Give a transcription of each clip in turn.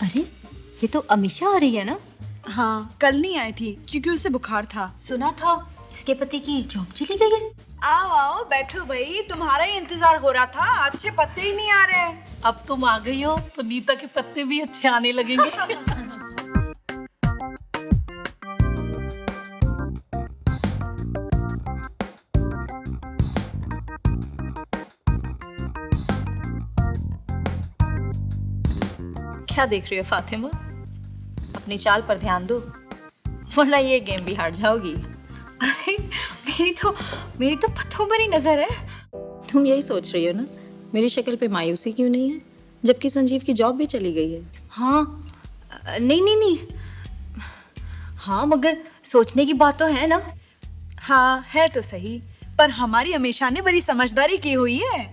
अरे ये तो अमीषा आ रही है ना? हाँ, कल नहीं आई थी क्योंकि उसे बुखार था। सुना था इसके पति की जॉब चली गई है। आओ आओ बैठो भाई, तुम्हारा ही इंतजार हो रहा था, अच्छे पत्ते ही नहीं आ रहे। अब तुम आ गई हो तो नीता के पत्ते भी अच्छे आने लगेंगे। क्या देख रही हो फातिमा? अपनी चाल पर ध्यान दो, वरना ये गेम भी हार जाओगी। अरे मेरी तो पत्थरों पर ही नजर है। तुम यही सोच रही हो ना, मेरी शक्ल पे मायूसी क्यों नहीं है, जबकि संजीव की जॉब भी चली गई है। हाँ नहीं हाँ, मगर सोचने की बात तो है ना। हाँ है तो सही, पर हमारी अमीषा ने बड़ी समझदारी की हुई है।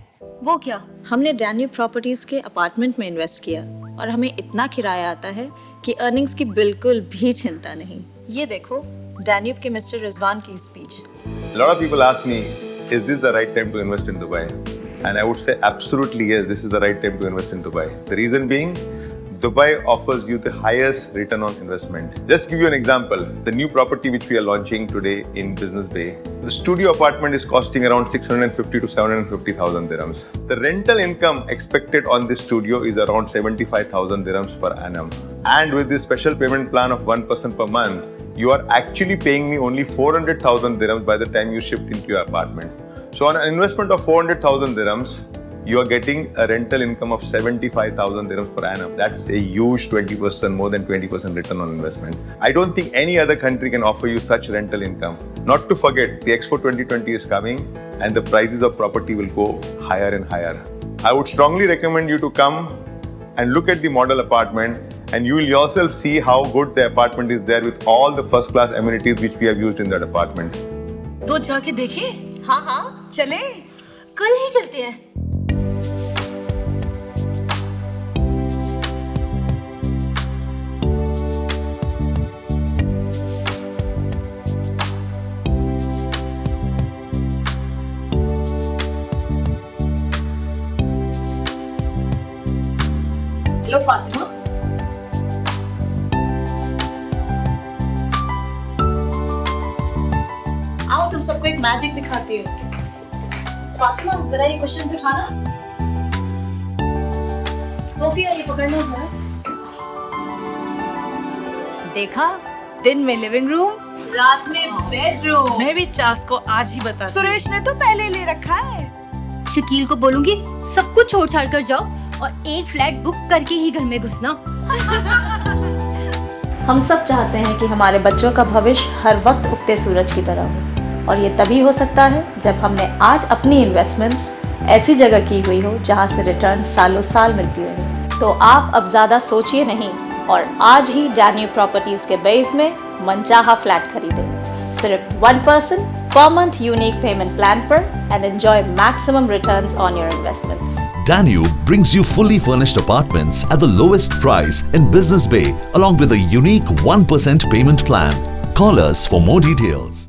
वो क्या? हमने डैन्यूब प्रॉपर्टीज के अपार्टमेंट में इन्वेस्ट किया और हमें इतना किराया आता है कि अर्निंग्स की बिल्कुल भी चिंता नहीं। ये देखो डैन्यूब के मिस्टर रिजवान की speech. A lot of people ask me, is this the right time to invest in Dubai? And I would say absolutely yes, this is the right time to invest in Dubai. The reason being, Dubai offers you the highest return on investment. Just give you an example, the new property which we are launching today in Business Bay, the studio apartment is costing around 650 to 750,000 dirhams. The rental income expected on this studio is around 75,000 dirhams per annum. And with this special payment plan of 1% per month, you are actually paying me only 400,000 dirhams by the time you shift into your apartment. So on an investment of 400,000 dirhams, you are getting a rental income of 75,000 dirhams per annum. That's a huge 20%, more than 20% return on investment. I don't think any other country can offer you such rental income. Not to forget, the Expo 2020 is coming and the prices of property will go higher and higher. I would strongly recommend you to come and look at the model apartment, and you will yourself see how good the apartment is there with all the first class amenities which we have used in that apartment. तो जाके देखें? हाँ चले, कल ही चलते हैं। लो फातिमा, आओ तुम सबको एक मैजिक दिखाती हूँ। फातिमा जरा ये क्वेश्चन उठाना। सोफिया ये पकड़ना जरा। देखा, दिन में लिविंग रूम, रात में बेडरूम। मैं भी चास को आज ही बता। सुरेश ने तो पहले ले रखा है। शकील को बोलूंगी सब कुछ छोड़ छाड़ कर जाओ और एक फ्लैट बुक करके ही घर में घुसना। हम सब चाहते हैं कि हमारे बच्चों का भविष्य हर वक्त उगते सूरज की तरह हो, और ये तभी हो सकता है जब हमने आज अपनी इन्वेस्टमेंट्स ऐसी जगह की हुई हो जहाँ से रिटर्न सालों साल मिलती रहे। तो आप अब ज़्यादा सोचिए नहीं और आज ही डैन्यूब प्रॉपर्टीज के बेस में मनचाहा फ्लैट खरीदें, सिर्फ 1% per month unique payment plan per, and enjoy maximum returns on your investments. Danube brings you fully furnished apartments at the lowest price in Business Bay along with a unique 1% payment plan. Call us for more details.